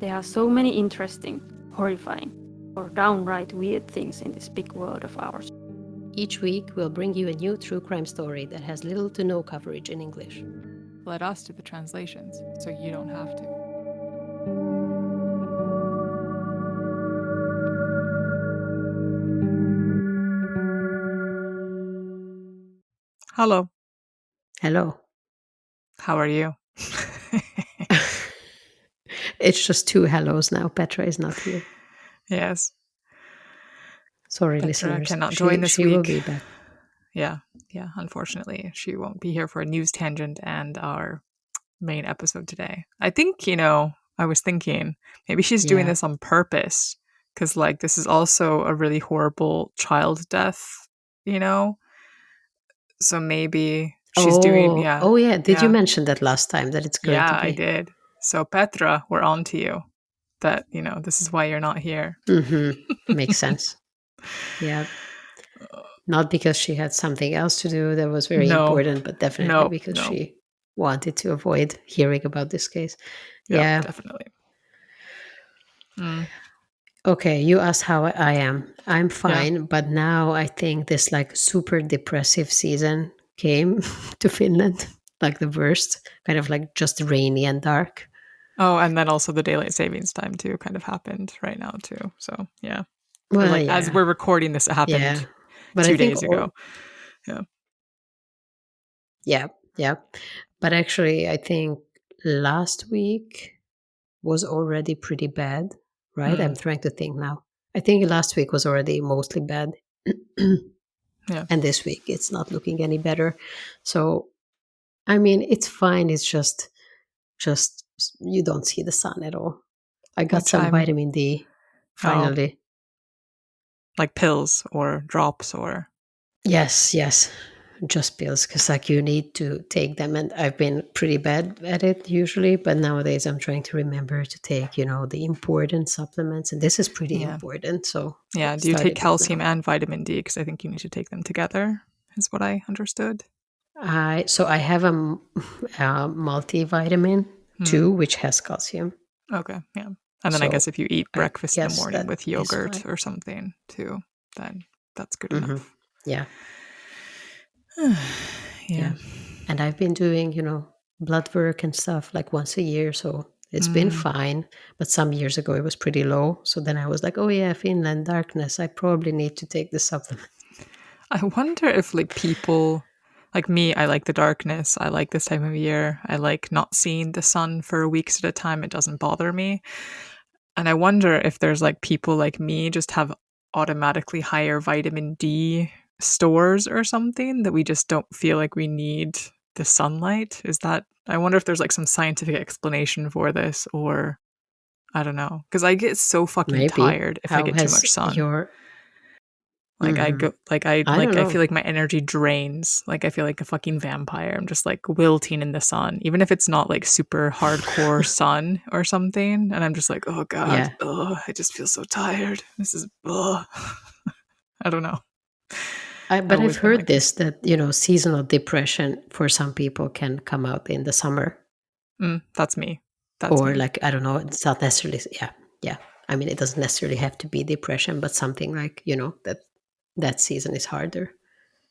There are so many interesting, horrifying, or downright weird things in this big world of ours. Each week, we'll bring you a new true crime story that has little to no coverage in English. Let us do the translations so you don't have to. Hello. Hello. How are you? It's just two hellos now. Petra is not here. Yes. Sorry, Petra listeners. cannot join this she week. will be back. Yeah. Unfortunately, she won't be here for a news tangent and our main episode today. I think, I was thinking maybe she's doing this on purpose because, this is also a really horrible child death, So maybe she's doing, Oh, yeah. Did you mention that last time that it's going to be? I did. So, Petra, we're on to you. That, this is why you're not here. Mm-hmm. Makes sense. Yeah. Not because she had something else to do that was very important, but definitely because she wanted to avoid hearing about this case. Yeah. Definitely. Okay, you asked how I am. I'm fine, but now I think this super depressive season came to Finland, like the worst, kind of like just rainy and dark. Oh, and then also the daylight savings time too kind of happened right now too. So yeah. Well, as we're recording this, it happened but 2 days ago. Yeah. But actually, I think last week was already pretty bad, right? I'm trying to think now. I think last week was already mostly bad. And this week it's not looking any better. So, I mean, it's fine. It's just you don't see the sun at all. I got some vitamin D finally. Like pills or drops or? Yes. Just pills, because you need to take them, and I've been pretty bad at it usually, but nowadays I'm trying to remember to take the important supplements, and this is pretty important. So do you take calcium and vitamin D? Because I think you need to take them together, is what I understood. I have a multivitamin too, which has calcium. Okay, yeah. And then I guess if you eat breakfast in the morning with yogurt or something too, then that's good enough. Yeah. Yeah. And I've been doing, blood work and stuff like once a year. So it's been fine. But some years ago, it was pretty low. So then I was like, oh, yeah, Finland, darkness. I probably need to take the supplement. I wonder if people like me, I like the darkness. I like this time of year. I like not seeing the sun for weeks at a time. It doesn't bother me. And I wonder if there's people like me just have automatically higher vitamin D stores or something that we just don't feel like we need the sunlight. I wonder if there's some scientific explanation for this, or I don't know. Because I get so fucking tired if I get too much sun. I go I feel like my energy drains. I feel like a fucking vampire. I'm just wilting in the sun, even if it's not super hardcore sun or something. And I'm just oh god, I just feel so tired. This is I don't know. But I've heard that seasonal depression for some people can come out in the summer. That's me. Or I don't know. It's not necessarily. Yeah. I mean, it doesn't necessarily have to be depression, but something that season is harder.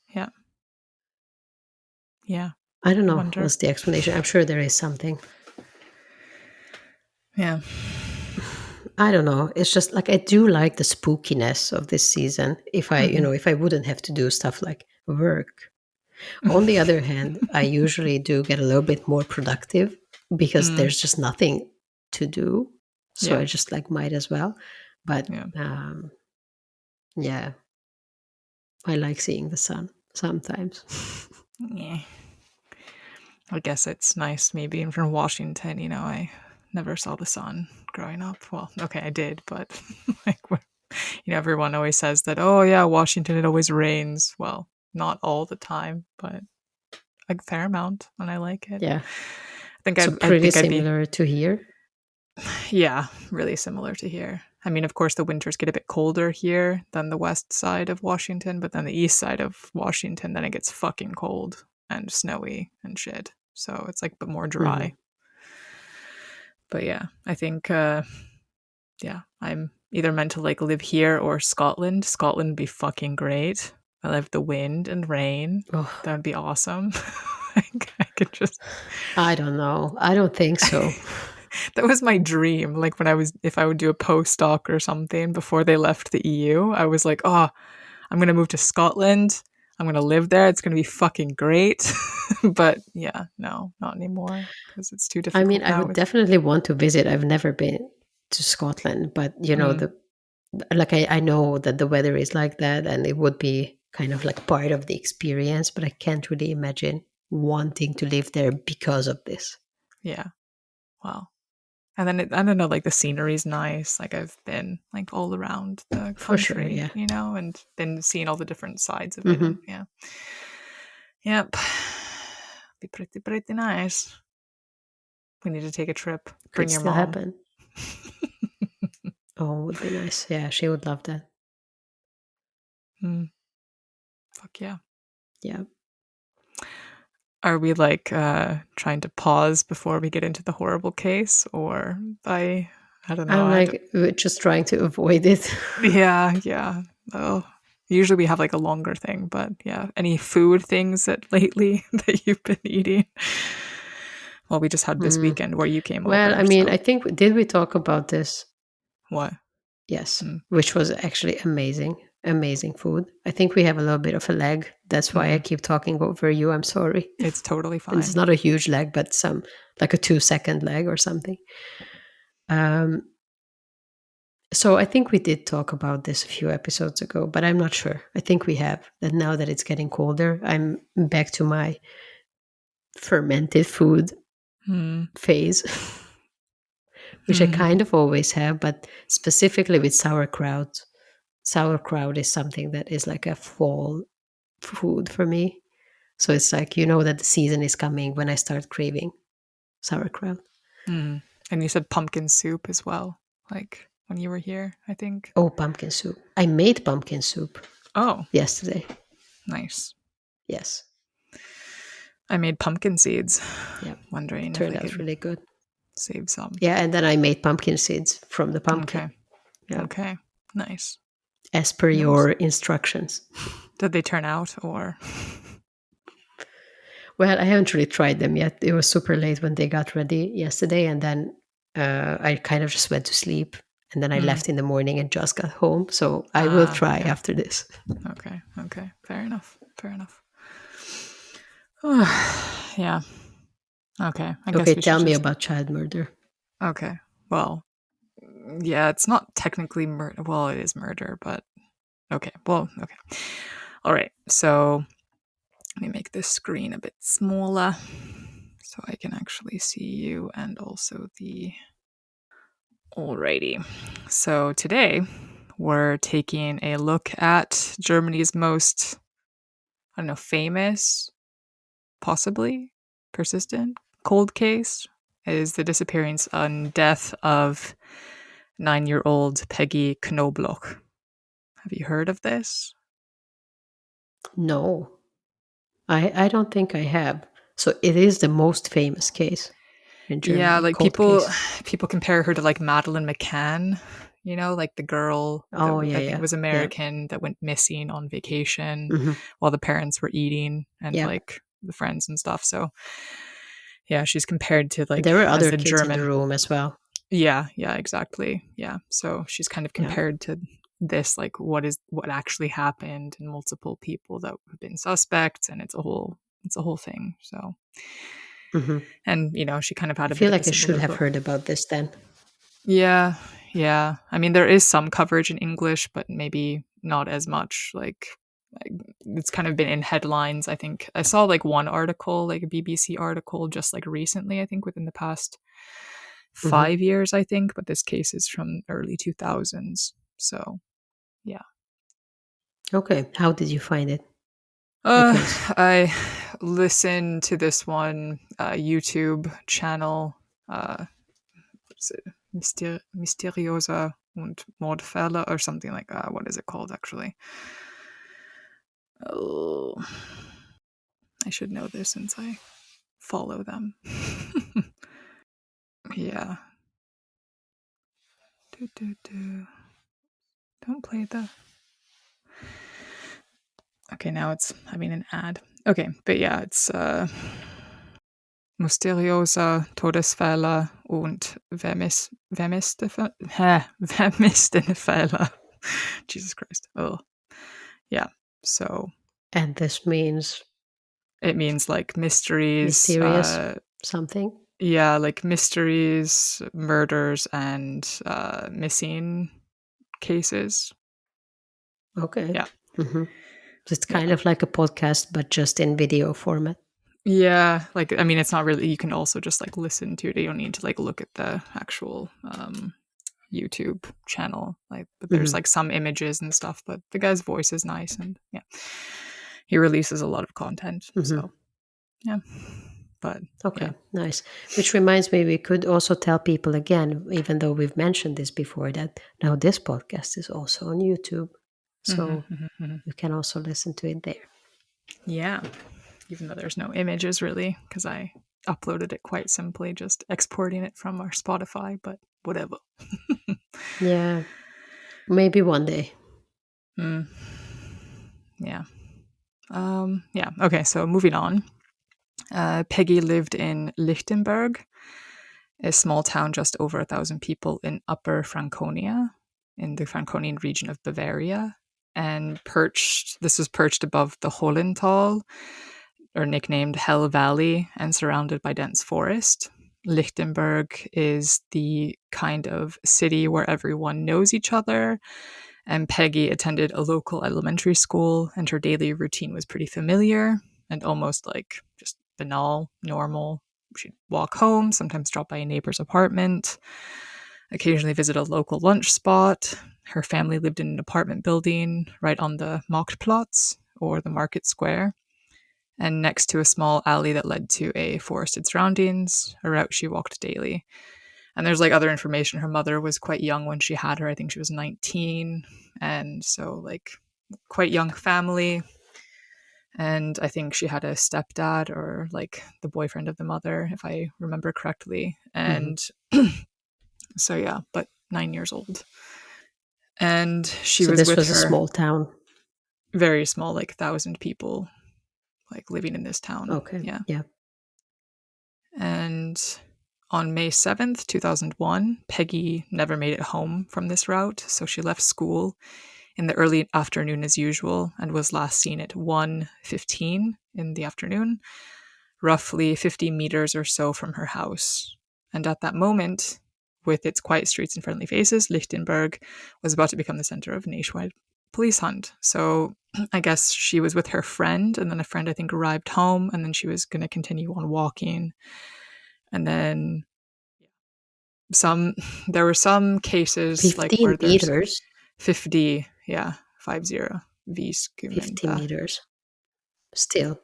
Yeah. I don't know what's the explanation. I'm sure there is something. Yeah. I don't know. It's just I do like the spookiness of this season. If I, if I wouldn't have to do stuff like work. On the other hand, I usually do get a little bit more productive because there's just nothing to do. So I just might as well. But yeah, I like seeing the sun sometimes. Yeah. I guess it's nice me being from Washington. I never saw the sun growing up. Well, okay, I did, but everyone always says that, oh yeah, Washington, it always rains. Well, not all the time, but a fair amount, and I like it. Yeah. I think pretty similar to here. Yeah, really similar to here. I mean, of course, the winters get a bit colder here than the west side of Washington, but then the east side of Washington, then it gets fucking cold and snowy and shit. So it's but more dry. But yeah, I think I'm either meant to like live here or Scotland. Scotland would be fucking great. I love the wind and rain. Oh, That would be awesome. I could just. I don't know. I don't think so. That was my dream. Like if I would do a postdoc or something before they left the EU, I was like, oh, I'm gonna move to Scotland. I'm gonna live there. It's gonna be fucking great. But yeah, no, not anymore because it's too I mean, difficult I now. would definitely want to visit. I've never been to Scotland, but I know that the weather is like that and it would be kind of like part of the experience, but I can't really imagine wanting to live there because of this. Yeah. Wow. And then I don't know, like the scenery is nice. Like I've been like all around the For sure, country, yeah. and been seeing all the different sides of it. Hmm. And yeah, yep, be pretty nice. We need to take a trip. Could Bring your still mom. happen. Oh, would be nice. Yeah, she would love that. Fuck yeah. Yeah. Are we like trying to pause before we get into the horrible case, or I don't know. I'm like, we're just trying to avoid it. Yeah. Oh, usually we have like a longer thing, but yeah. Any food things that lately that you've been eating? Well, we just had this weekend where you came Well, over. I mean, So I think, did we talk about this? what? Yes, which was actually amazing. Amazing food. I think we have a little bit of a lag. That's why I keep talking over you. I'm sorry. It's totally And fine. it's not a huge lag, but some like a 2-second lag or something. So I think we did talk about this a few episodes ago, but I'm not sure. I think we have. That now that it's getting colder, I'm back to my fermented food phase, which I kind of always have, but specifically with sauerkraut. Sauerkraut is something that is like a fall food for me. So it's like, you know that the season is coming when I start craving sauerkraut. And you said pumpkin soup as well, like when you were here, I think. Oh, pumpkin soup. I made pumpkin soup Oh, yesterday. nice. Yes. I made pumpkin seeds. Yeah. Wondering if Turned I out could really good. save some. Yeah, and then I made pumpkin seeds from the pumpkin. Okay. Yeah. Okay. Nice. As per your instructions. Did they turn out or? Well, I haven't really tried them yet. It was super late when they got ready yesterday, and then I kind of just went to sleep, and then I left in the morning and just got home. So I will try after this. Okay. Fair enough. Yeah. Okay. I guess Okay, we tell should me just. about child murder. Okay. Well, yeah, it's not technically murder. Well, it is murder, but okay. Well, okay. All right. So let me make this screen a bit smaller so I can actually see you and also the. Alrighty. So today we're taking a look at Germany's most, I don't know, famous, possibly persistent cold case is the disappearance and death of 9-year-old Peggy Knobloch. Have you heard of this? No, I don't think I have. So it is the most famous case in Yeah, Germany, like cold people case. compare her to like Madeleine McCann, like the girl that Oh, I think yeah. was Yeah. American that went missing on vacation Hmm. while the parents were eating and Yeah. like the friends and stuff. So yeah, she's compared to like There were as other the kids in the German. room as well. Yeah, exactly. Yeah. So she's kind of Yeah. compared to this, like what actually happened and multiple people that have been suspects, and it's a whole thing. So and she kind of had I a bit feel of a like I should similar have book. heard about this then. Yeah. I mean, there is some coverage in English, but maybe not as much. Like, it's kind of been in headlines. I think I saw like one article, like a BBC article, just like recently, I think within the past 5 years, I think. But this case is from early 2000s. So, yeah. Okay. How did you find it? The case? I listened to this one YouTube channel. Is it Mysteriosa und Mordfälle or something like that. What is it called actually? Oh, I should know this since I follow them. Yeah. Don't play the... Okay, now it's having an ad. Okay, but yeah, it's Mysteriosa Todesfälle und vermisste Fälle. Jesus Christ. Oh. Yeah. So And this means it means like mysteries. mysterious something. Yeah, like mysteries, murders, and missing cases. Okay. Yeah. So it's kind of like a podcast, but just in video format. Yeah, like I mean, it's not really. You can also just like listen to it. You don't need to like look at the actual YouTube channel. Like, but there's like some images and stuff. But the guy's voice is nice, and yeah, he releases a lot of content. So yeah, but Okay, yeah. nice. Which reminds me, we could also tell people again, even though we've mentioned this before, that now this podcast is also on YouTube. So you can also listen to it there. Yeah, even though there's no images really, because I uploaded it quite simply, just exporting it from our Spotify, but whatever. Yeah, maybe one day. Yeah. Yeah. Okay, so moving on. Peggy lived in Lichtenberg, a small town just over 1,000 people in Upper Franconia, in the Franconian region of Bavaria, and this was perched above the Hollental, or nicknamed Hell Valley, and surrounded by dense forest. Lichtenberg is the kind of city where everyone knows each other, and Peggy attended a local elementary school, and her daily routine was pretty familiar and almost like just banal, normal. She'd walk home, sometimes drop by a neighbor's apartment, occasionally visit a local lunch spot. Her family lived in an apartment building right on the Marktplatz, or the market square, and next to a small alley that led to a forested surroundings, a route she walked daily. And there's like other information. Her mother was quite young when she had her. I think she was 19. And so, like, quite young family. And I think she had a stepdad, or like the boyfriend of the mother, if I remember correctly. And so, yeah, but 9 years old. And she So was this with was her. a small town. Very small, like 1,000 people, like living in this town. Okay. Yeah. And on May 7th, 2001, Peggy never made it home from this route, so she left school in the early afternoon as usual and was last seen at 1:15 in the afternoon, roughly 50 meters or so from her house. And at that moment, with its quiet streets and friendly faces, Lichtenberg was about to become the center of a nationwide police hunt. So I guess she was with her friend, and then a friend, I think, arrived home, and then she was going to continue on walking. And then there were some cases 15 like where there's meters. 50, yeah, 50 50 meters. Still,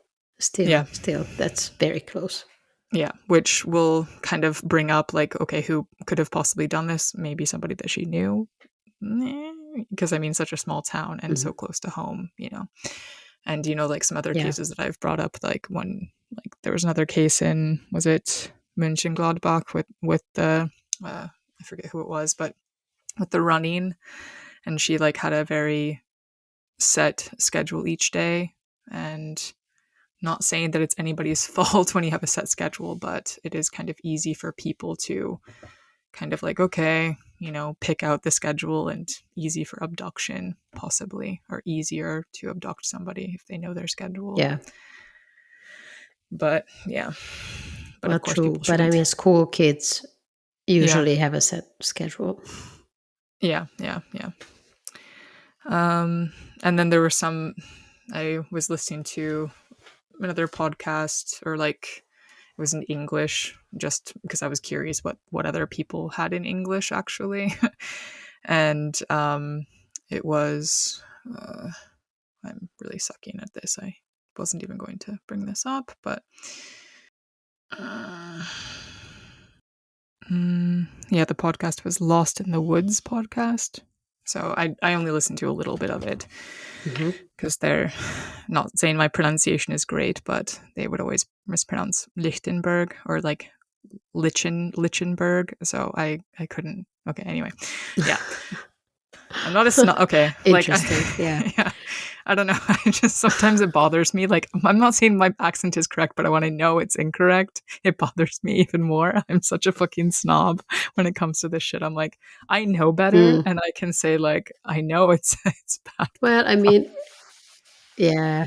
that's very close. Yeah, which will kind of bring up like, okay, who could have possibly done this? Maybe somebody that she knew. Because I mean, such a small town and so close to home, And like some other cases that I've brought up, like when like there was another case in, was it Mönchengladbach with the I forget who it was, but with the running, and she like had a very set schedule each day, and not saying that it's anybody's fault when you have a set schedule, but it is kind of easy for people to kind of like, okay, pick out the schedule, and easy for abduction possibly, or easier to abduct somebody if they know their schedule. Yeah. But yeah. But well, of course, true. But I mean, school kids usually have a set schedule. Yeah. And then there were I was listening to another podcast, or like it was in English, just because I was curious what other people had in English actually. And it was I'm really sucking at this. I wasn't even going to bring this up, but yeah, the podcast was Lost in the Woods podcast. So I only listened to a little bit of it, because they're not saying my pronunciation is great, but they would always mispronounce Lichtenberg, or like Lichtenberg. So I couldn't Okay, anyway. Yeah. I'm not a snob. Okay. Interesting. Yeah. Yeah. I don't know. I just sometimes it bothers me. Like, I'm not saying my accent is correct, but when I know it's incorrect, it bothers me even more. I'm such a fucking snob when it comes to this shit. I'm like, I know better, and I can say like, I know it's it's bad. Well, I mean, yeah.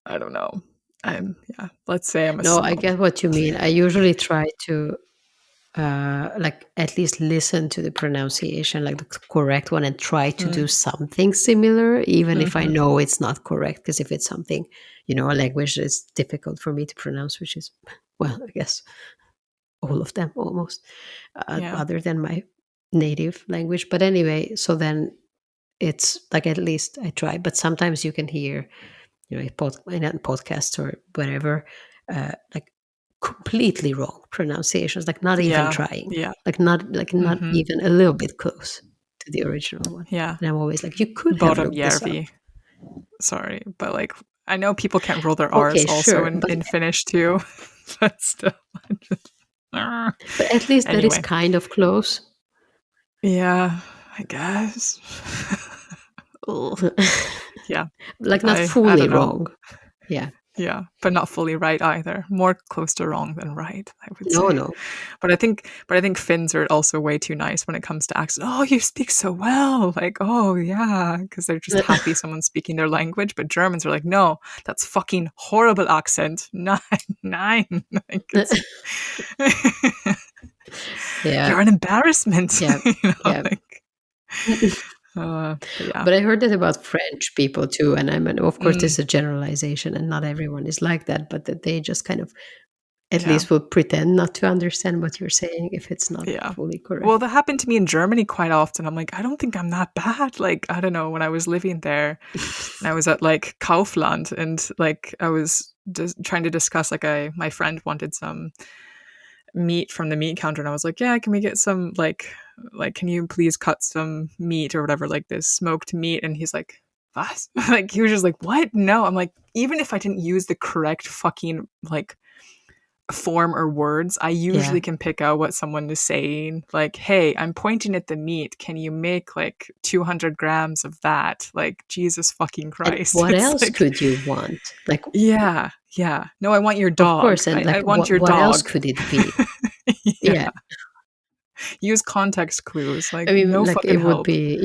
I don't know. Yeah. Let's say I'm a No, I snob. get what you mean. I usually try to like at least listen to the pronunciation, like the correct one, and try to do something similar, even if I know it's not correct. Because if it's something, a language that's difficult for me to pronounce, which is, well, I guess all of them almost, Yeah. other than my native language. But anyway, so then it's like at least I try. But sometimes you can hear, in a podcast or whatever, like completely wrong pronunciations, like not even Yeah. trying, Yeah. not even a little bit close to the original one. Yeah. And I'm always like, you could have looked this up. Boromjärvi. Sorry, but like I know people can't roll their R's Okay, also sure, in Finnish too, but still. but at least that is Anyway, kind of close. yeah, I guess. Yeah, Like not I fully don't know. wrong. Yeah. Yeah, but not fully right either. More close to wrong than right, I would No, say. no. But I think Finns are also way too nice when it comes to accent. Oh, you speak so well. Like, oh yeah, because they're just happy someone's speaking their language. But Germans are like, no, that's fucking horrible accent. Nine, nine. Like, Yeah. you're an embarrassment. Yeah. Yeah. Like, but yeah. But I heard that about French people too, and I mean, of course, this is a generalization, and not everyone is like that, but that they just kind of at Yeah. least will pretend not to understand what you're saying if it's not Yeah. fully correct. Well, that happened to me in Germany quite often. I'm like, I don't think I'm that bad. Like, I don't know, when I was living there and I was at like Kaufland and like I was just trying to discuss like my friend wanted some meat from the meat counter and I was like, yeah, can we get some like can you please cut some meat or whatever, like this smoked meat? And he's like, what? Like he was just like, what? No. I'm like, even if I didn't use the correct fucking like form or words, I usually Yeah. can pick out what someone is saying. Like, hey, I'm pointing at the meat. Can you make like 200 grams of that? Like, Jesus fucking And Christ. what It's else like, could you want? Like, yeah, yeah. No, I want your of dog. course, and I like, want your what else dog. could it be? Yeah. Yeah. Use context clues. Like, I mean, no like, fucking it would help. be,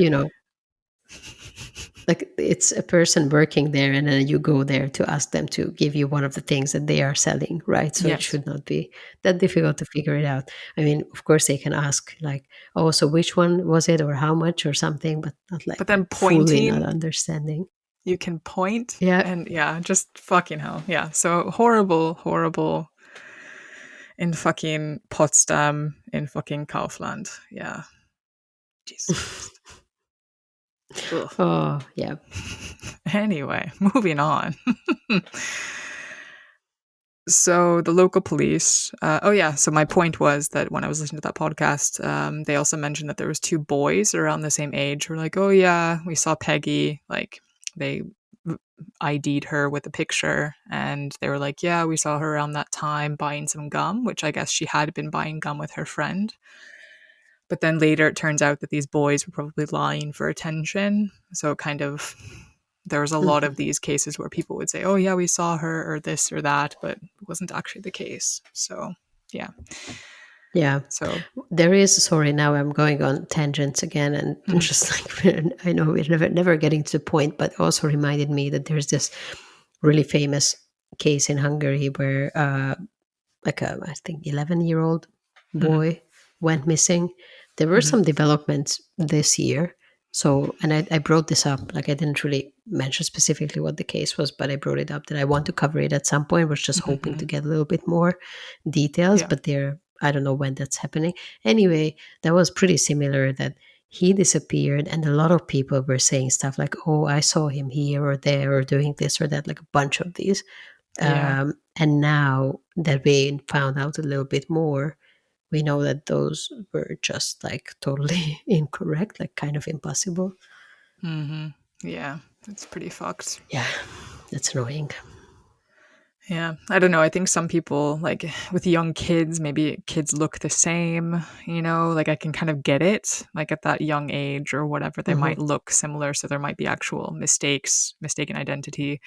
like it's a person working there, and then you go there to ask them to give you one of the things that they are selling, right? So it Yes. should not be that difficult to figure it out. I mean, of course, they can ask, like, oh, so which one was it, or how much, or something, but not like But then fully not pointing, understanding. you can point Yeah. and yeah, just fucking hell. Yeah. So horrible, horrible in fucking Potsdam, in fucking Kaufland. Yeah. Jesus Christ. Ugh. Oh, yeah. Anyway, moving on. So the local police. So my point was that when I was listening to that podcast, they also mentioned that there was two boys around the same age who were like, "Oh yeah, we saw Peggy." Like they ID'd her with a picture, and they were like, "Yeah, we saw her around that time buying some gum," which I guess she had been buying gum with her friend. But then later it turns out that these boys were probably lying for attention. So kind of there was a lot of these cases where people would say, oh yeah, we saw her or this or that, but it wasn't actually the case. So yeah. Yeah. So There is, sorry, now I'm going on tangents again, and just like, I know we're never getting to the point, but also reminded me that there's this really famous case in Hungary where like a, I think, 11-year-old boy went missing. There were some developments this year. So, and I brought this up, like I didn't really mention specifically what the case was, but I brought it up that I want to cover it at some point. Was just hoping to get a little bit more details, yeah. but I don't know when that's happening. Anyway, that was pretty similar, that he disappeared and a lot of people were saying stuff like, oh, I saw him here or there or doing this or that, like a bunch of these. Yeah. And now that we found out a little bit more, we know that those were just like totally incorrect, like kind of impossible. Yeah. It's pretty fucked. Yeah, that's annoying. Yeah, I don't know. I think some people, like with young kids, maybe kids look the same, like I can kind of get it, like at that young age or whatever, they might look similar. So there might be actual mistakes, mistaken identity.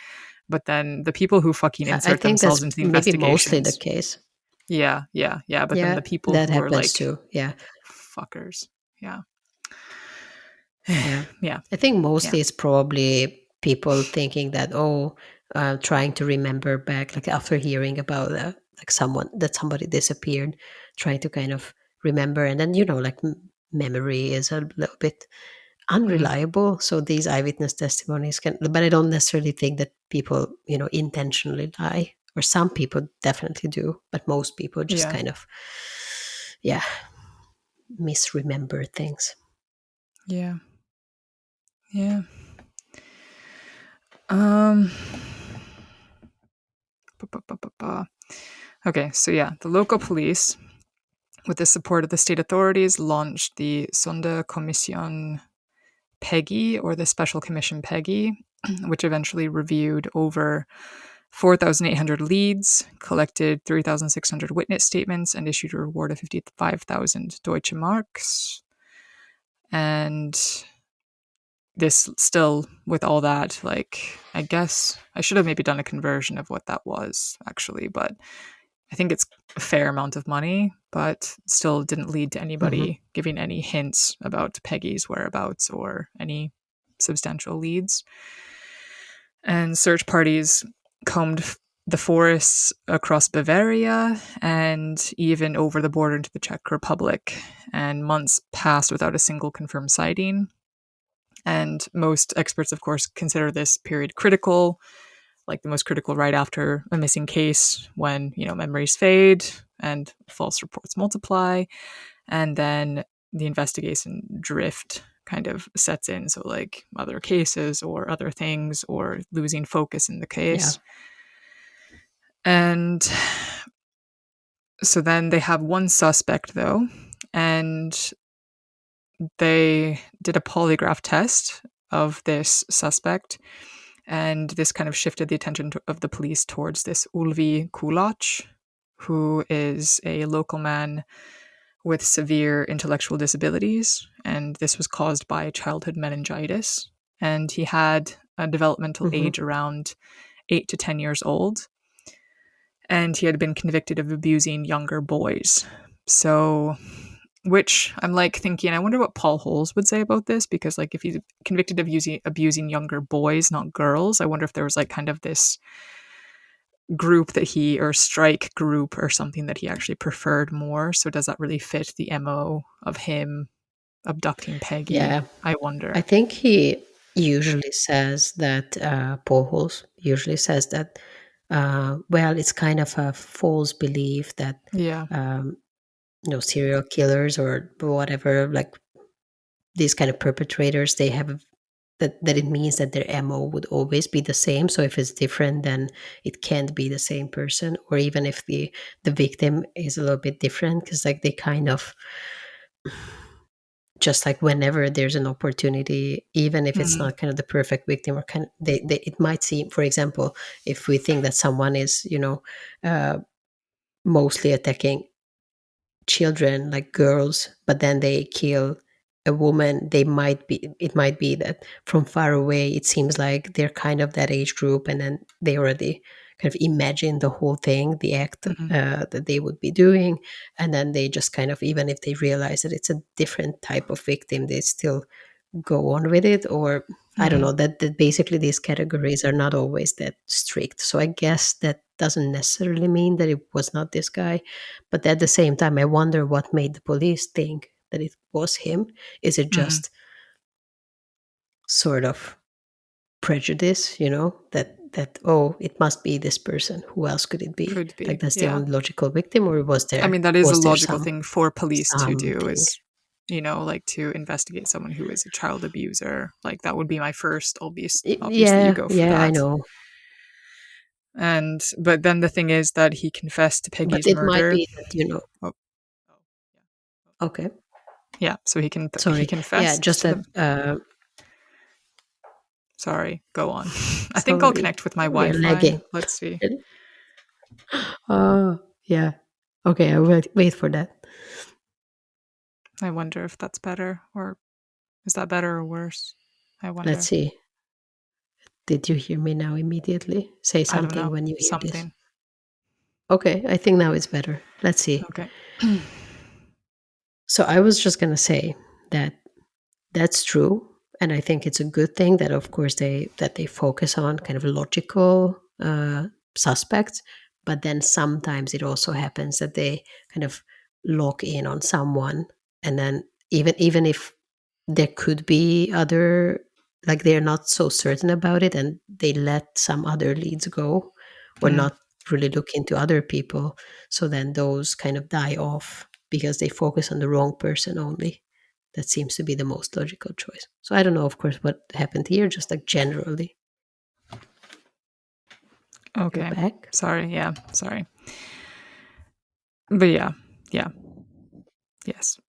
But then the people who fucking Yeah, I insert think that's themselves into the maybe mostly the investigations. case. Yeah, yeah, yeah. But then Yeah, the people that who are happens like too. Yeah. fuckers. Yeah. Yeah. Yeah. I think Yeah. mostly it's probably people thinking that, oh, trying to remember back, like after hearing about like somebody disappeared, trying to kind of remember. And then, like memory is a little bit Mm, unreliable. So these eyewitness testimonies but I don't necessarily think that people, intentionally lie. Or some people definitely do, but most people just yeah. kind of, yeah, misremember things. Yeah. Yeah. Um ba, ba, ba, ba, ba. Okay, so yeah, the local police, with the support of the state authorities, launched the Sonderkommission Peggy, or the Special Commission Peggy, which eventually reviewed over 4,800 leads, collected 3,600 witness statements, and issued a reward of 55,000 Deutsche Marks. And this still, with all that, like, I guess I should have maybe done a conversion of what that was, actually, but I think it's a fair amount of money, but still didn't lead to Hmm. anybody giving any hints about Peggy's whereabouts or any substantial leads. And search parties combed the forests across Bavaria and even over the border into the Czech Republic. And months passed without a single confirmed sighting. And most experts, of course, consider this period critical, like the most critical right after a missing case, when memories fade and false reports multiply, and then the investigation drift kind of sets in. So like other cases or other things or losing focus in the Yeah. case. And so then they have one suspect though, and they did a polygraph test of this suspect. And this kind of shifted the attention of the police towards this Ulvi Kulach, who is a local man with severe intellectual disabilities. And this was caused by childhood meningitis. And he had a developmental Hmm. age around 8 to 10 years old. And he had been convicted of abusing younger boys. So, which I'm like thinking, I wonder what Paul Holes would say about this, because like if he's convicted of abusing younger boys, not girls, I wonder if there was like kind of this group that he, or strike group or something that he actually preferred more. So does that really fit the MO of him abducting Peggy? Yeah. I I wonder. think he usually says that, Paul Holes usually says that, well, it's kind of a false belief that, Yeah. um, serial killers or whatever, like these kind of perpetrators, they have that it means that their MO would always be the same. So if it's different, then it can't be the same person, or even if the victim is a little bit different, because like they kind of just like whenever there's an opportunity, even if it's Mm, not kind of the perfect victim, or kind of they it might seem, for example, if we think that someone is uh, mostly attacking children, like girls, but then they kill a woman, it might be that from far away it seems like they're kind of that age group, and then they already kind of imagine the whole thing, the act, mm, that they would be doing, and then they just kind of, even if they realize that it's a different type of victim, they still go on with it. Or I don't mm, know, that basically these categories are not always that strict. So I guess that doesn't necessarily mean that it was not this guy. But at the same time, I wonder what made the police think that it was him. Is it mm. just sort of prejudice, that, oh, it must be this person, who else could it be? Could Like be. that's the Yeah. only logical victim, or I mean, that is a logical some thing for police to do, something? is, like to investigate someone who is a child abuser. Like that would be my first, obviously you Yeah, go for yeah, I that. know. And but then the thing is that he confessed to But Peggy's it might murder. be that, Oh, okay. yeah. So he Sorry. Yeah, confessed just to that, the. Sorry, go on. I think I'll sorry, connect with my we are Wi-Fi. lagging. Let's see. Really? Yeah. Okay, I will wait for that. I wonder if that's better, or is that better or worse? I Let's wonder. see. Did you hear me now immediately? Say I don't something know. when you hear this. Something. Okay, I think now it's better. Let's see. Okay. So I was just going to say that that's true, and I think it's a good thing that of course they focus on kind of logical suspects, but then sometimes it also happens that they kind of lock in on someone, and then even if there could be other, like they're not so certain about it and they let some other leads go or Mm. not really look into other people, so then those kind of die off because they focus on the wrong person only. That seems to be the most logical choice. So I don't know, of course, what happened here, just like generally. You're Okay. back. Sorry. Yeah. Sorry. But yeah. Yeah. Yes.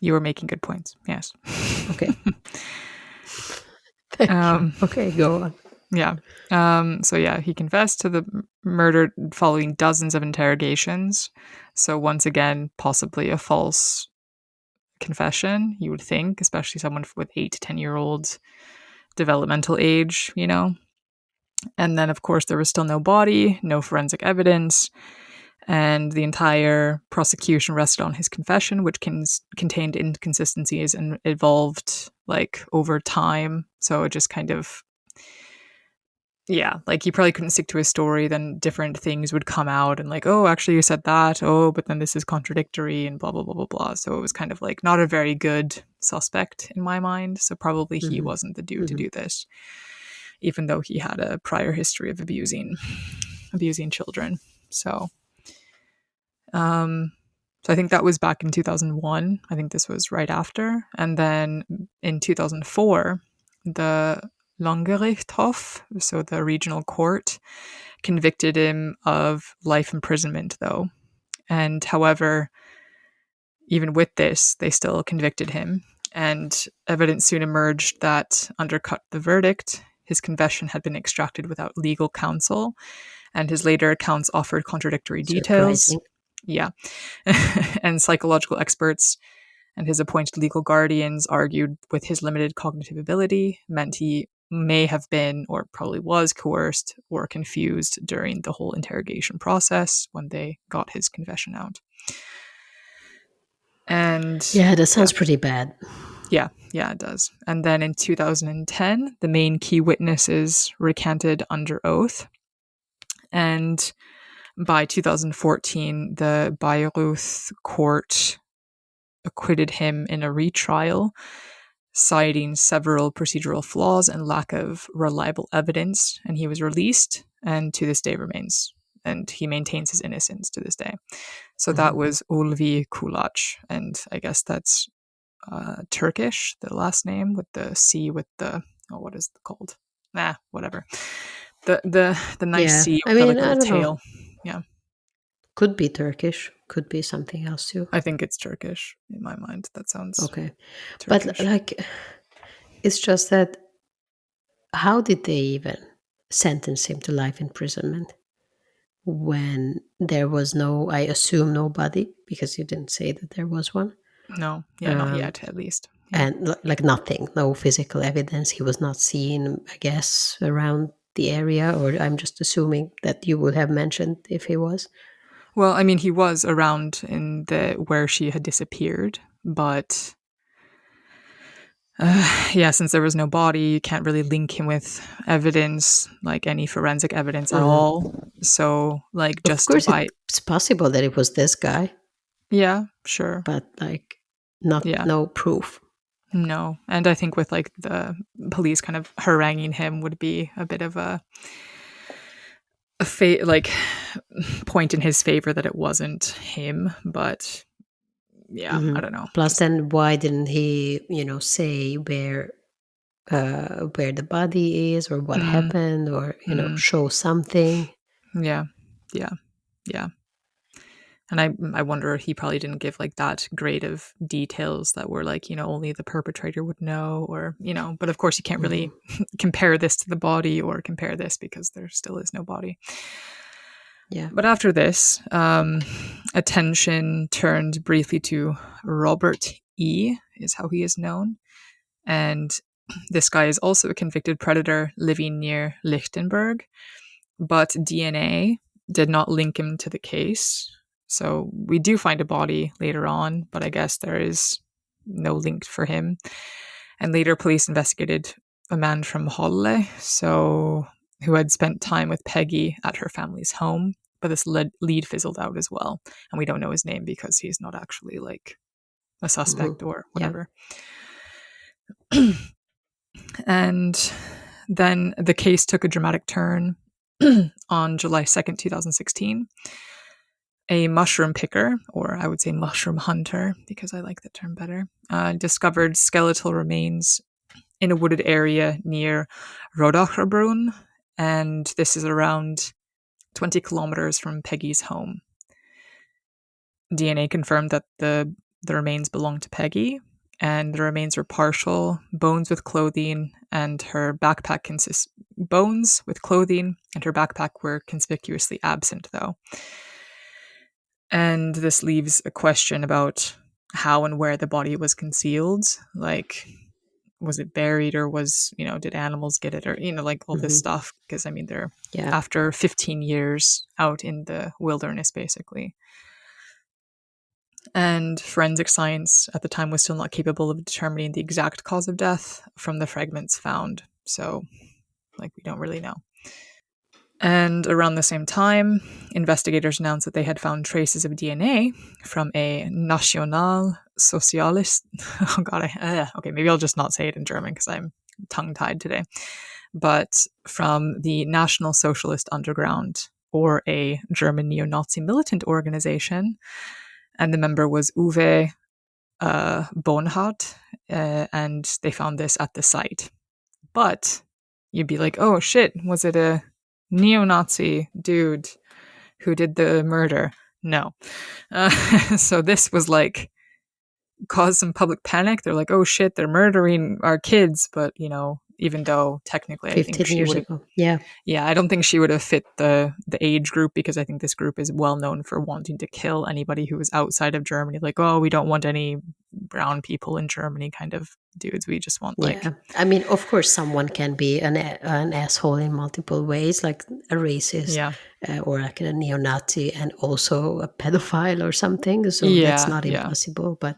You were making good points. Yes. Okay. Thank you. um, Okay, go on. yeah. So yeah, he confessed to the murder following dozens of interrogations. So once again, possibly a false confession, you would think, especially someone with 8 to 10-year-olds developmental age, you know. And then, of course, there was still no body, no forensic evidence, and the entire prosecution rested on his confession, which contained inconsistencies and evolved like over time. So it just kind of, yeah, like he probably couldn't stick to his story. Then different things would come out and like, oh, actually you said that. Oh, but then this is contradictory and blah, blah, blah, blah, blah. So it was kind of like not a very good suspect in my mind. So probably he Mm-hmm. wasn't the dude to Mm-hmm. do this, even though he had a prior history of abusing children. Um, so I think that was back in 2001. I think this was right after. And then in 2004, the Landgerichtshof, so the regional court, convicted him of life imprisonment, though. And however, even with this, they still convicted him. And evidence soon emerged that undercut the verdict. His confession had been extracted without legal counsel, and his later accounts offered contradictory details. Surprising. Yeah. And psychological experts and his appointed legal guardians argued with his limited cognitive ability meant he may have been or probably was coerced or confused during the whole interrogation process when they got his confession out. And Yeah, that yeah, sounds pretty bad. yeah, it does. And then in 2010, the main key witnesses recanted under oath. And by 2014, the Bayreuth court acquitted him in a retrial, citing several procedural flaws and lack of reliable evidence. And he was released, and to this day remains, and he maintains his innocence to this day. So that Mhm. was Ulvi Kulac, and I guess that's Turkish, the last name with the C with the, oh, what is it called? Nah, whatever. The nice Yeah, C I with the mean, like I little don't know. tail. Yeah, Could be Turkish, could be something else too. I think it's Turkish in my mind. That sounds Okay. But Turkish. like, it's just that how did they even sentence him to life imprisonment when there was no, I assume, nobody, because you didn't say that there was one, No, yeah, not um, yet, at least. Yeah. and like nothing, no physical evidence. He was not seen, I guess, around the area, or I'm just assuming that you would have mentioned if he was. Well, I mean, he was around in the where she had disappeared, but yeah, since there was no body, you can't really link him with evidence, like any forensic evidence at Mhm. all. So, like, Of just course, by, it's possible that it was this guy, yeah, sure. but like, not Yeah, no proof. no. And I think with like the police kind of haranguing him would be a bit of like point in his favor that it wasn't him. But yeah, I Mhm. don't know. Plus, Just, then why didn't he, say where the body is or what mm, happened, or mm, show something? yeah, yeah, yeah. And I wonder he probably didn't give like that grade of details that were like, only the perpetrator would know, or, but of course you can't Mhm. really compare this to the body or compare this because there still is no body. Yeah. But after this, attention turned briefly to Robert E., is how he is known. And this guy is also a convicted predator living near Lichtenberg, but DNA did not link him to the case. So we do find a body later on, but I guess there is no link for him. And later police investigated a man from Holle, who had spent time with Peggy at her family's home, but this lead fizzled out as well. And we don't know his name because he's not actually like a suspect or whatever. Yeah. And then the case took a dramatic turn on July 2nd, 2016. A mushroom picker, or I would say mushroom hunter, because I like that term better, discovered skeletal remains in a wooded area near Rodacherbrunn, and this is around 20 kilometers from Peggy's home. DNA confirmed that the remains belonged to Peggy, and the remains were partial, bones with clothing, and her backpack bones with clothing, and her backpack were conspicuously absent, though. And this leaves a question about how and where the body was concealed. Like, was it buried, or did animals get it, or, like all this stuff? Because, I mean, they're after 15 years out in the wilderness, basically. And forensic science at the time was still not capable of determining the exact cause of death from the fragments found. So, we don't really know. And around the same time, investigators announced that they had found traces of DNA from a National Socialist. Oh God, okay, maybe I'll just not say it in German because I'm tongue-tied today. But from the National Socialist Underground, or a German neo-Nazi militant organization, and the member was Uwe Bonhardt, and they found this at the site. But you'd be like, oh shit, was it a neo-Nazi dude who did the murder? No. So this was caused some public panic. They're like, oh shit, they're murdering our kids. But, even though technically I think she would have... Yeah, I don't think she would have fit the age group, because I think this group is well known for wanting to kill anybody who is outside of Germany. Like, oh, we don't want any brown people in Germany kind of dudes. We just want I mean, of course, someone can be an asshole in multiple ways, like a racist or like a neo-Nazi, and also a pedophile or something. So that's not impossible. But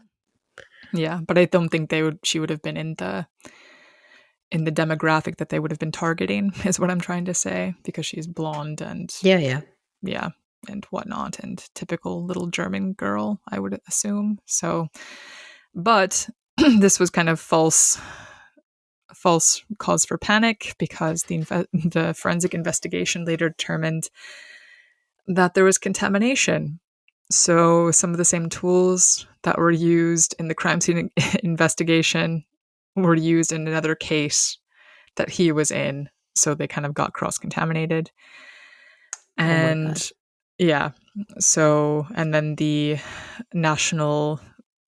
I don't think she would have been in the demographic that they would have been targeting, is what I'm trying to say, because she's blonde and and whatnot, and typical little German girl, I would assume. So, but this was kind of false cause for panic, because the forensic investigation later determined that there was contamination. So some of the same tools that were used in the crime scene investigation were used in another case that he was in. So they kind of got cross-contaminated. And so, and then the National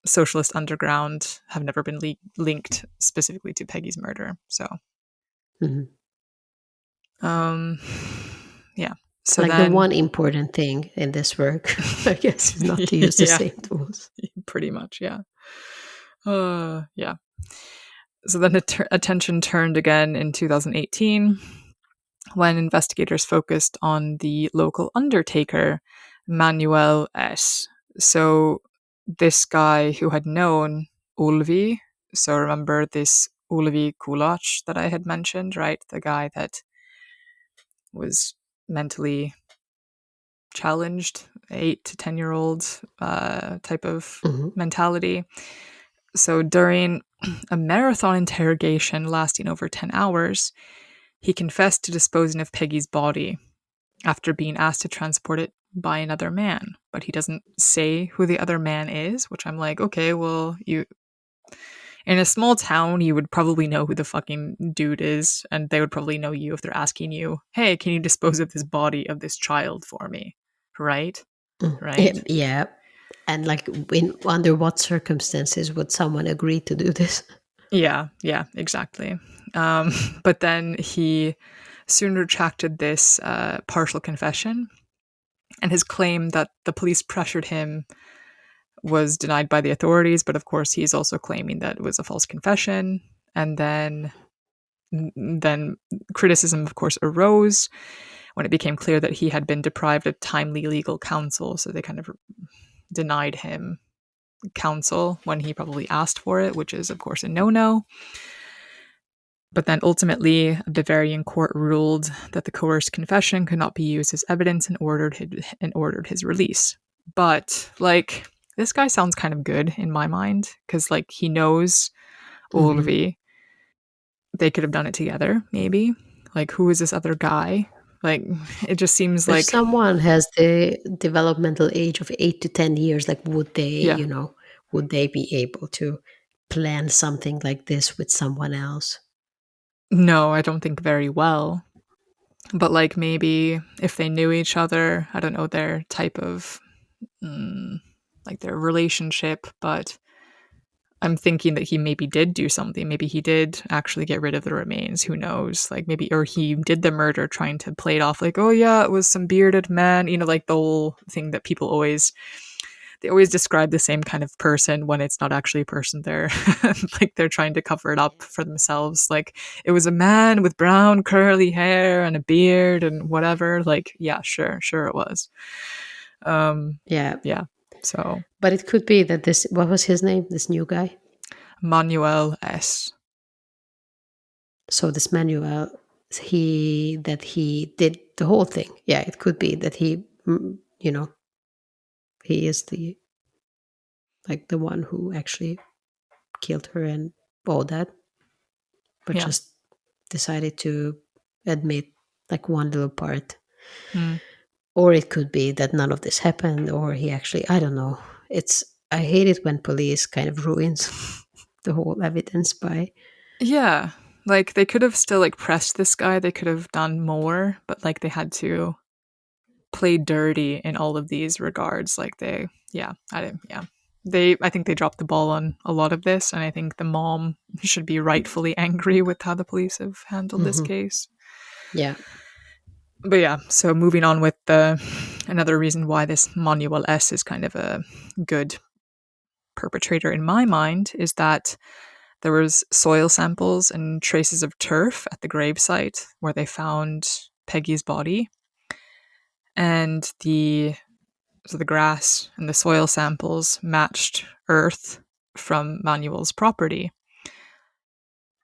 Socialist Underground have never been linked specifically to Peggy's murder. So, So the one important thing in this work, I guess, is not to use the same tools. Pretty much, yeah. So then attention turned again in 2018, when investigators focused on the local undertaker, Manuel S. So this guy who had known Ulvi, so remember this Ulvi Kulach that I had mentioned, right? The guy that was mentally challenged, 8 to 10-year-old type of mentality. So during a marathon interrogation lasting over 10 hours, he confessed to disposing of Peggy's body after being asked to transport it by another man. But he doesn't say who the other man is, which I'm like, okay, well, in a small town, you would probably know who the fucking dude is, and they would probably know you if they're asking you, hey, can you dispose of this body of this child for me? Right? Right? Yeah. And under what circumstances would someone agree to do this? Yeah, exactly. But then he soon retracted this partial confession, And his claim that the police pressured him was denied by the authorities, but of course he's also claiming that it was a false confession. And then criticism, of course, arose when it became clear that he had been deprived of timely legal counsel. So they kind of denied him counsel when he probably asked for it, which is, of course, a no-no. But then ultimately, a Bavarian court ruled that the coerced confession could not be used as evidence and ordered his release. But, like, this guy sounds kind of good in my mind, because, like, he knows Ulvi. They could have done it together, maybe. Like, who is this other guy? Like, it just seems If like, someone has the developmental age of 8 to 10 years, like would they, yeah. would they be able to plan something like this with someone else? No, I don't think very well. But, like, maybe if they knew each other, I don't know their type of, like, their relationship, but I'm thinking that he maybe did do something. Maybe he did actually get rid of the remains. Who knows? Like, maybe, or he did the murder trying to play it off like, oh yeah, it was some bearded man. You know, like the whole thing that people always, they always describe the same kind of person when it's not actually a person. They're like, they're trying to cover it up for themselves. Like, it was a man with brown curly hair and a beard and whatever. Like, yeah, sure it was. Yeah. So, But it could be that this, what was his name? This new guy? Manuel S. So this Manuel, he did the whole thing. Yeah, it could be that he, he is the one who actually killed her and all that, but Yeah. just decided to admit like one little part. Or it could be that none of this happened, or he actually, I don't know. I hate it when police kind of ruins the whole evidence by. Yeah. Like, they could have still, like, pressed this guy. They could have done more, but, like, they had to play dirty in all of these regards. Like, I think they dropped the ball on a lot of this, and I think the mom should be rightfully angry with how the police have handled this case. Yeah. But yeah, so moving on with another reason why this Manuel S is kind of a good perpetrator in my mind is that there was soil samples and traces of turf at the gravesite where they found Peggy's body. And the grass and the soil samples matched earth from Manuel's property.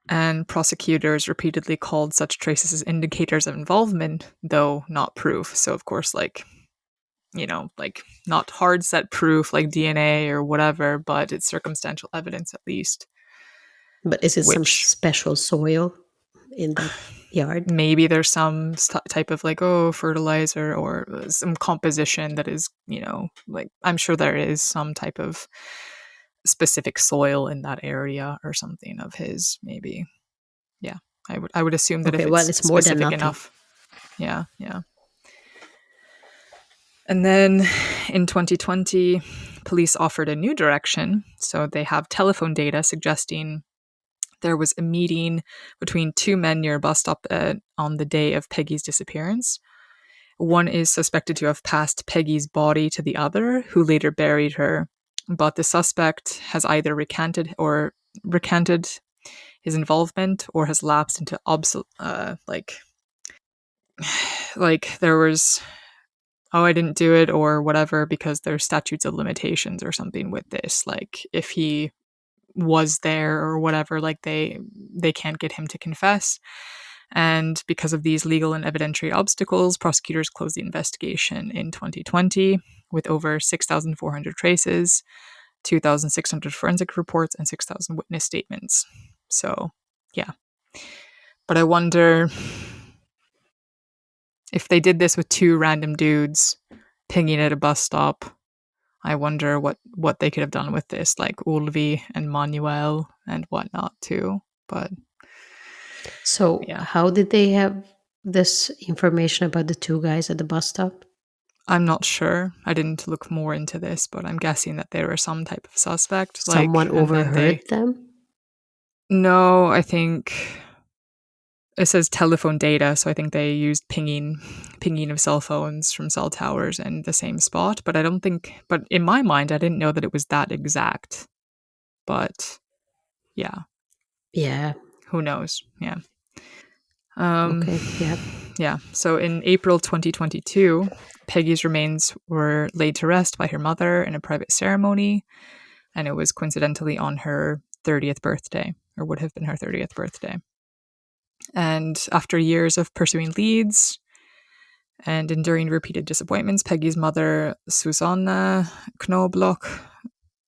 And prosecutors repeatedly called such traces as indicators of involvement, though not proof. So, of course, like, not hard set proof like DNA or whatever, but it's circumstantial evidence at least. But is it some special soil in that yard? Maybe there's some type of like, fertilizer or some composition that is, like, I'm sure there is some type of specific soil in that area or something of his, maybe. Yeah, I would assume that if it's more than specific nothing enough. Yeah. And then in 2020, police offered a new direction. So they have telephone data suggesting there was a meeting between two men near a bus stop on the day of Peggy's disappearance. One is suspected to have passed Peggy's body to the other, who later buried her. But the suspect has either recanted his involvement or has lapsed into like there was, I didn't do it or whatever, because there's statutes of limitations or something with this. Like, if he was there or whatever, like they can't get him to confess. And because of these legal and evidentiary obstacles, prosecutors closed the investigation in 2020 with over 6,400 traces, 2,600 forensic reports, and 6,000 witness statements. So, yeah. But I wonder if they did this with two random dudes pinging at a bus stop, I wonder what they could have done with this, like Ulvi and Manuel and whatnot too. But so yeah, how did they have this information about the two guys at the bus stop? I'm not sure. I didn't look more into this, but I'm guessing that they were some type of suspect. Someone overheard them? No, I think it says telephone data, so I think they used pinging of cell phones from cell towers in the same spot. But but in my mind, I didn't know that it was that exact. But yeah, who knows? Yeah. Okay. Yeah. Yeah. So in April 2022, Peggy's remains were laid to rest by her mother in a private ceremony, and it was coincidentally on her 30th birthday, or would have been her 30th birthday. And after years of pursuing leads and enduring repeated disappointments, Peggy's mother, Susanne Knobloch,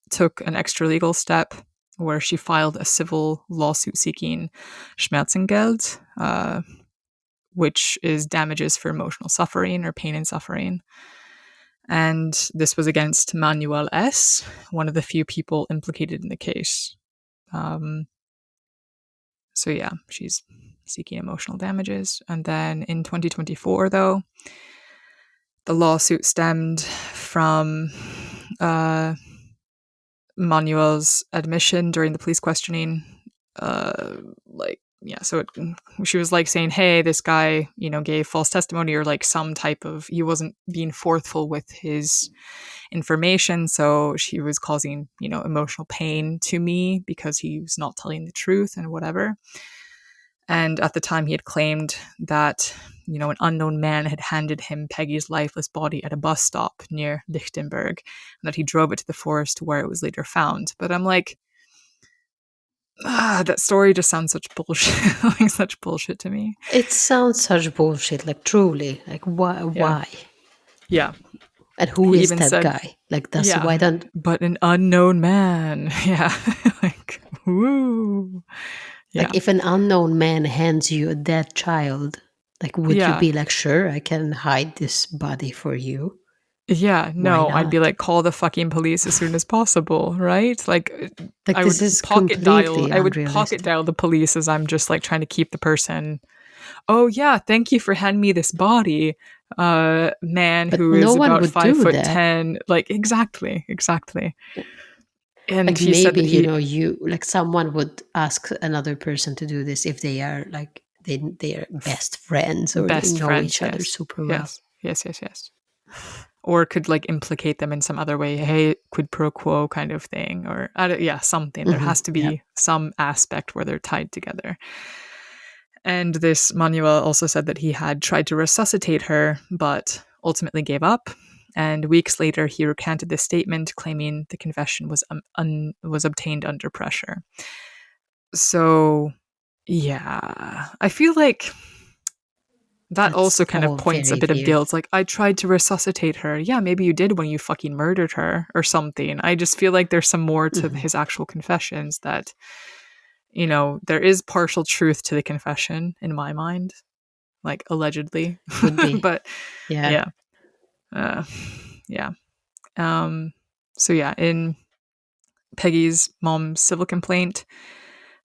took an extra legal step where she filed a civil lawsuit seeking Schmerzengeld, which is damages for emotional suffering or pain and suffering. And this was against Manuel S., one of the few people implicated in the case. So yeah, she's seeking emotional damages. And then in 2024, though, the lawsuit stemmed from Manuel's admission during the police questioning. She was like saying, hey, this guy, gave false testimony, or like some type of, he wasn't being forthful with his information. So she was causing, emotional pain to me because he was not telling the truth and whatever. And at the time, he had claimed that, an unknown man had handed him Peggy's lifeless body at a bus stop near Lichtenberg, and that he drove it to the forest where it was later found. But I'm like, that story just sounds such bullshit, like such bullshit to me. It sounds such bullshit, like truly. Like, why? Yeah. And who He is even that said, guy? Like, why don't... But an unknown man. Yeah. Like, woo. Yeah. Like, if an unknown man hands you a dead child, like, would you be like, sure, I can hide this body for you? Yeah, no, I'd be like, call the fucking police as soon as possible, right? Like I would pocket dial the police as I'm just like trying to keep the person. Oh yeah, thank you for handing me this body, man but who no is one about would 5'10". Like exactly. And like he said that like someone would ask another person to do this if they are like they are best friends or they know each other super well. Yes. Or could like implicate them in some other way, hey, quid pro quo kind of thing, or something. There has to be some aspect where they're tied together. And this Manuel also said that he had tried to resuscitate her, but ultimately gave up. And weeks later, he recanted this statement, claiming the confession was obtained under pressure. So, yeah, I feel like that also kind of points a bit of guilt. Like, I tried to resuscitate her. Yeah, maybe you did when you fucking murdered her or something. I just feel like there's some more to his actual confessions that, there is partial truth to the confession in my mind. Like, allegedly. Would be. But, yeah. So, yeah, in Peggy's mom's civil complaint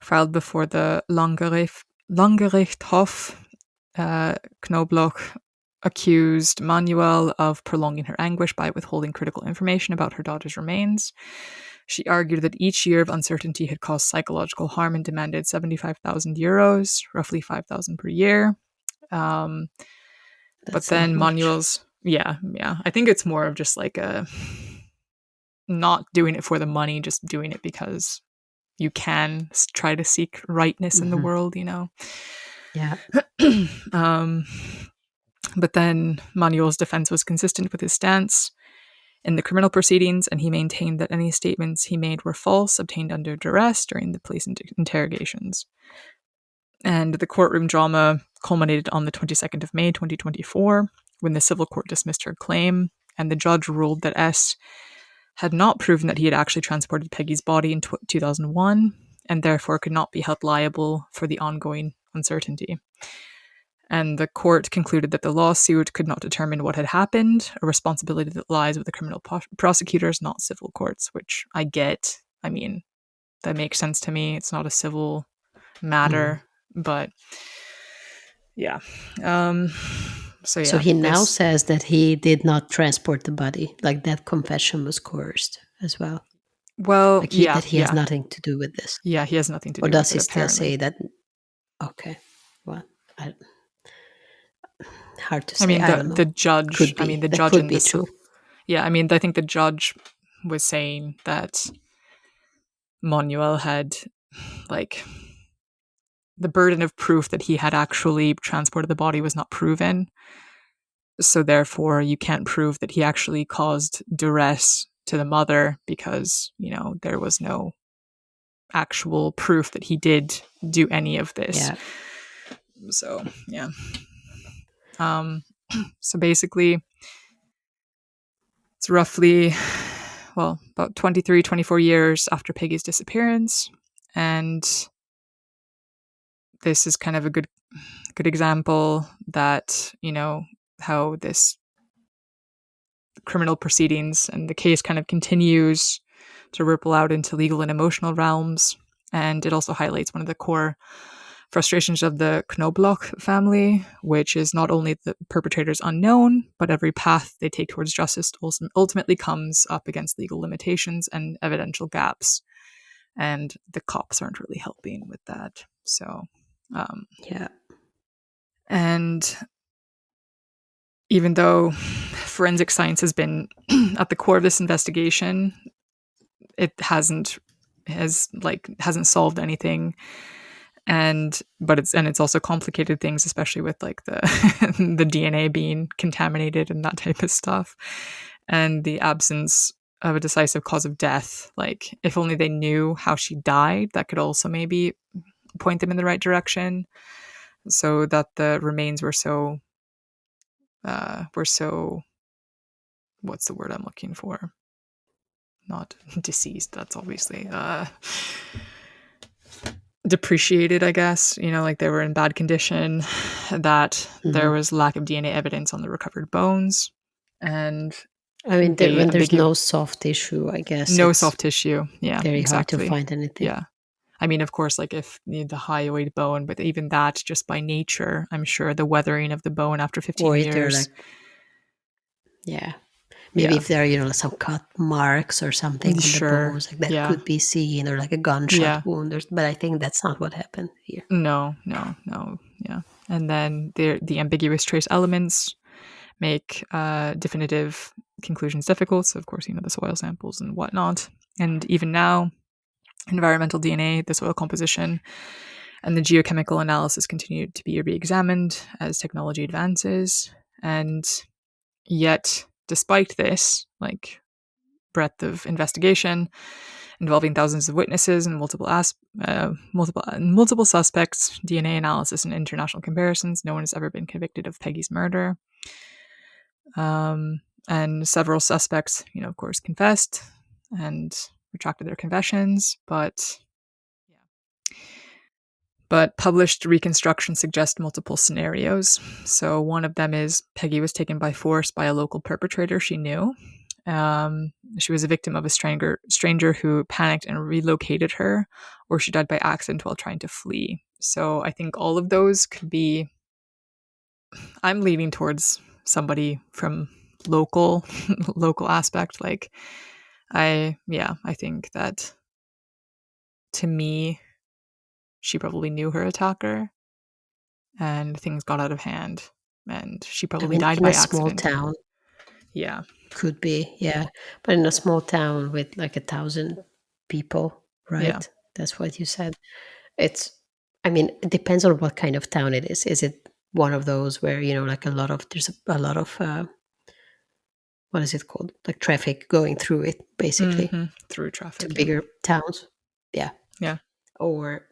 filed before the Landgerichtshof, Knobloch accused Manuel of prolonging her anguish by withholding critical information about her daughter's remains. She argued that each year of uncertainty had caused psychological harm and demanded 75,000 euros, roughly 5,000 per year. But then Manuel's, I think it's more of just like not doing it for the money, just doing it because you can try to seek rightness in the world, Yeah. But then Manuel's defense was consistent with his stance in the criminal proceedings, and he maintained that any statements he made were false, obtained under duress during the police interrogations. And the courtroom drama culminated on the 22nd of May, 2024, when the civil court dismissed her claim, and the judge ruled that S had not proven that he had actually transported Peggy's body in 2001, and therefore could not be held liable for the ongoing uncertainty. And the court concluded that the lawsuit could not determine what had happened, a responsibility that lies with the criminal prosecutors, not civil courts, which I get. I mean, that makes sense to me. It's not a civil matter, but yeah. So he now says that he did not transport the body. Like that confession was coerced as well. Well, that he has nothing to do with this. Yeah, he has nothing to do with it. Or does he still say that? Okay. Well, I, hard to I say. mean, I don't the know. judge. Could I mean, be. the That judge could in be this. true. Yeah, I mean, I think the judge was saying that Manuel had like the burden of proof that he had actually transported the body was not proven. So therefore, you can't prove that he actually caused duress to the mother because, there was no actual proof that he did do any of this. Yeah. So, yeah. So basically, it's roughly, about 23, 24 years after Peggy's disappearance. And this is kind of a good example that, how this criminal proceedings and the case kind of continues to ripple out into legal and emotional realms. And it also highlights one of the core frustrations of the Knobloch family, which is not only the perpetrator's unknown, but every path they take towards justice ultimately comes up against legal limitations and evidential gaps. And the cops aren't really helping with that. So, Yeah. and even though forensic science has been at the core of this investigation, it hasn't solved anything. But it's also complicated things, especially with like the the DNA being contaminated and that type of stuff, and the absence of a decisive cause of death. Like, if only they knew how she died, that could also maybe point them in the right direction, so that the remains were so what's the word I'm looking for? Not deceased. That's obviously depreciated, I guess. Like they were in bad condition, that there was lack of DNA evidence on the recovered bones, and I mean, they when there's give no soft tissue, I guess no it's soft tissue. Yeah, very hard to exactly. find anything. Yeah. I mean, of course, like if the high weight bone, but even that, just by nature, I'm sure the weathering of the bone after 15 Or if years. they're like, yeah. Maybe if there are, some cut marks or something on the bones, like that could be seen, or like a gunshot wound. But I think that's not what happened here. No. Yeah. And then the ambiguous trace elements make definitive conclusions difficult. So, of course, the soil samples and whatnot. And even now, environmental DNA, the soil composition, and the geochemical analysis continue to be re-examined as technology advances. And yet, despite this, like, breadth of investigation involving thousands of witnesses and multiple suspects, DNA analysis, and international comparisons, no one has ever been convicted of Peggy's murder. And several suspects, of course, confessed and retracted their confessions, but published reconstructions suggest multiple scenarios. So one of them is Peggy was taken by force by a local perpetrator she knew. She was a victim of a stranger who panicked and relocated her, or she died by accident while trying to flee. So I think all of those could be. I'm leaning towards somebody from local aspect. Like, I think that, to me, she probably knew her attacker, and things got out of hand, and she probably died in by a small accident. town. Yeah. Could be, yeah. But in a small town with like 1,000 people, right? Yeah. That's what you said. It depends on what kind of town it is. Is it one of those where, like there's a lot of, what is it called? Like traffic going through it, basically. Through traffic. To bigger towns. Yeah. Yeah. Or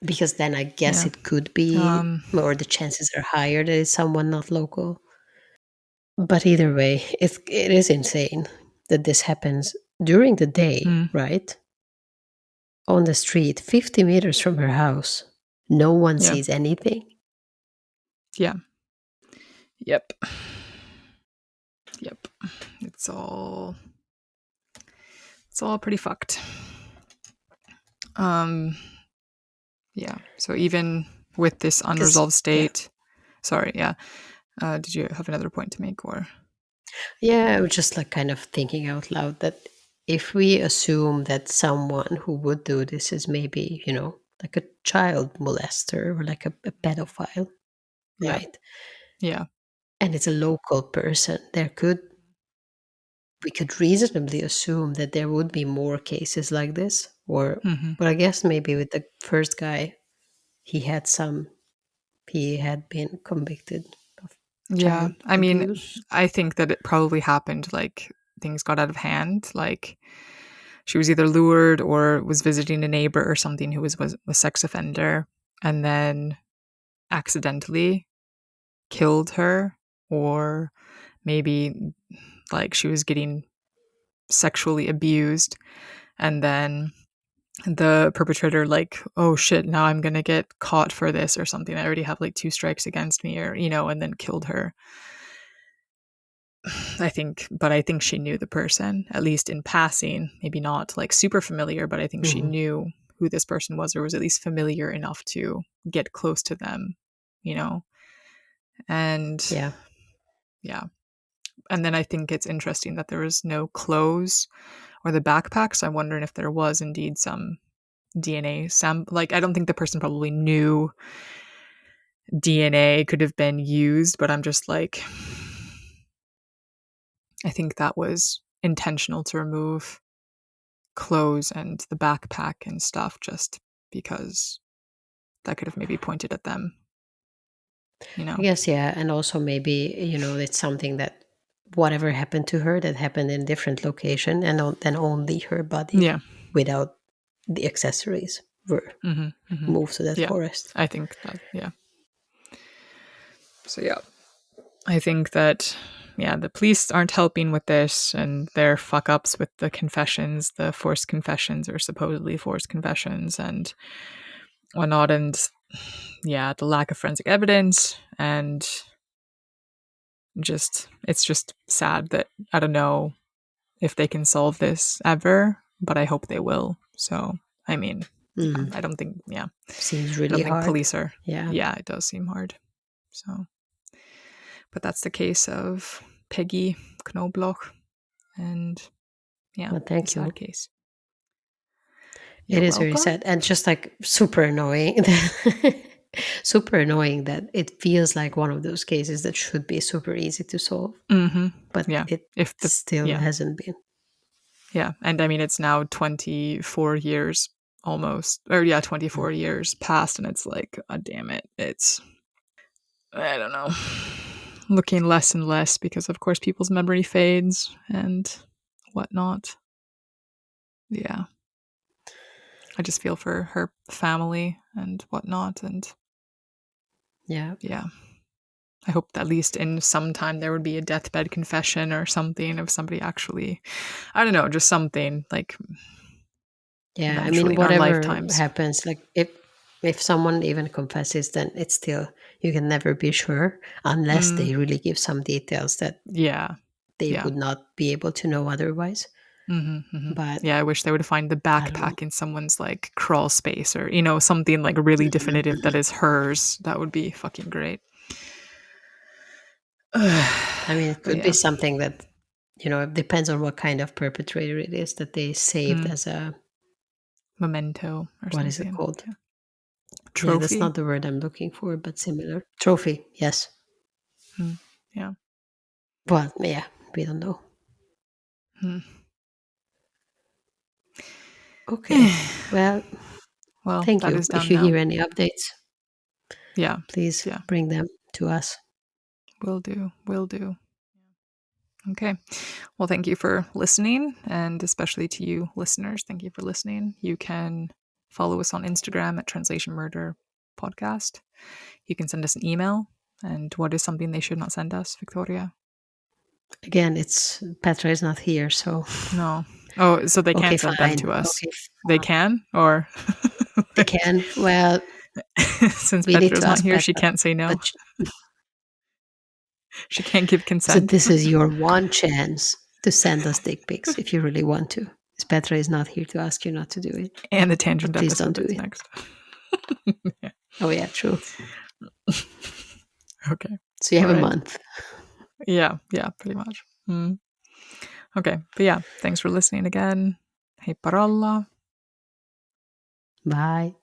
because then I guess it could be, or the chances are higher that it's someone not local. But either way, it is insane that this happens during the day, right? On the street, 50 meters from her house. No one sees anything. Yeah. Yep. It's all pretty fucked. Yeah. So even with this unresolved state, sorry, yeah. Did you have another point to make, or? Yeah, I was just like kind of thinking out loud that if we assume that someone who would do this is maybe, like a child molester or like a pedophile, Yeah. right? Yeah. And it's a local person, we could reasonably assume that there would be more cases like this. Or, Hmm. but I guess maybe with the first guy, he had been convicted of Yeah. child I mean, abuse. I think that it probably happened like things got out of hand. Like she was either lured or was visiting a neighbor or something who was a sex offender and then accidentally killed her, or maybe like she was getting sexually abused and then the perpetrator like, oh shit, now I'm gonna get caught for this or something, I already have like 2 strikes against me, or and then killed her. I think she knew the person, at least in passing, maybe not like super familiar, but I think she Mhm. knew who this person was, or was at least familiar enough to get close to them, and Yeah. yeah. And then I think it's interesting that there was no clothes or the backpack. So I'm wondering if there was indeed some DNA like I don't think the person probably knew DNA could have been used, but I'm just like, I think that was intentional to remove clothes and the backpack and stuff just because that could have maybe pointed at them, I guess, yeah. And also maybe, it's something that whatever happened to her that happened in a different location, and then only her body Yeah. without the accessories were moved to that Yeah. forest. I think that, yeah. So, yeah. I think that, yeah, the police aren't helping with this and their fuck ups with the confessions, the forced confessions or supposedly forced confessions and whatnot. And yeah, the lack of forensic evidence. And it's just sad that I don't know if they can solve this ever, but I hope they will. So, I mean, yeah, Mhm. I don't think, yeah, Seems I really don't think hard. police are, Yeah. yeah, it does seem hard. So, but that's the case of Peggy Knobloch. And yeah, Well, a thank you. sad case. It You're is very welcome. sad and just like super annoying. Super annoying that it feels like one of those cases that should be super easy to solve, but Yeah. it If the, still yeah. hasn't been. Yeah. And I mean, it's now 24 years almost, or yeah, 24 years past. And it's like, oh, damn it. It's, I don't know, looking less and less because, of course, people's memory fades and whatnot. Yeah. I just feel for her family and whatnot. And Yeah. yeah. I hope that at least in some time there would be a deathbed confession or something of somebody actually, I don't know, just something like Yeah, I eventually mean, in our whatever lifetimes. happens, like if someone even confesses, then it's still, you can never be sure unless they really give some details that Yeah. they Yeah. would not be able to know otherwise. But Yeah, I wish they would find the I don't know. backpack in somene's like crawl space or, something like really definitive that is hers. That would be fucking great. I mean, it But could be yeah. something that, it depends on what kind of perpetrator it is that they saved as a, Memento or what is it something. called? Yeah. Yeah, that's Trophy. not the word I'm looking for, but similar. Trophy, yes. Yeah. Well, yeah, we don't know. Okay. Well, Well, thank that you. is If done you now. hear any updates, Yeah. please Yeah. bring them to us. Will do. Will do. Okay. Well, thank you for listening, and especially to you listeners, thank you for listening. You can follow us on Instagram at Translation Murder Podcast. You can send us an email. And what is something they should not send us, Victoria? Again, it's Petra is not here, so No. Oh, so they okay, can send them fine. to us. Okay, They fine. can, or They can. Well, since we need Petra's to not ask here, she Petra. can't say no. But She can't give so consent. this is your one chance to send us dick pics if you really want to. Because Petra is not here to ask you not to do it. And the But tangent please don't episode do that's it. next. Oh yeah, true. Okay. So you All have a right. month. Yeah, pretty much. Okay, but yeah, thanks for listening again. Hei parolla. Bye.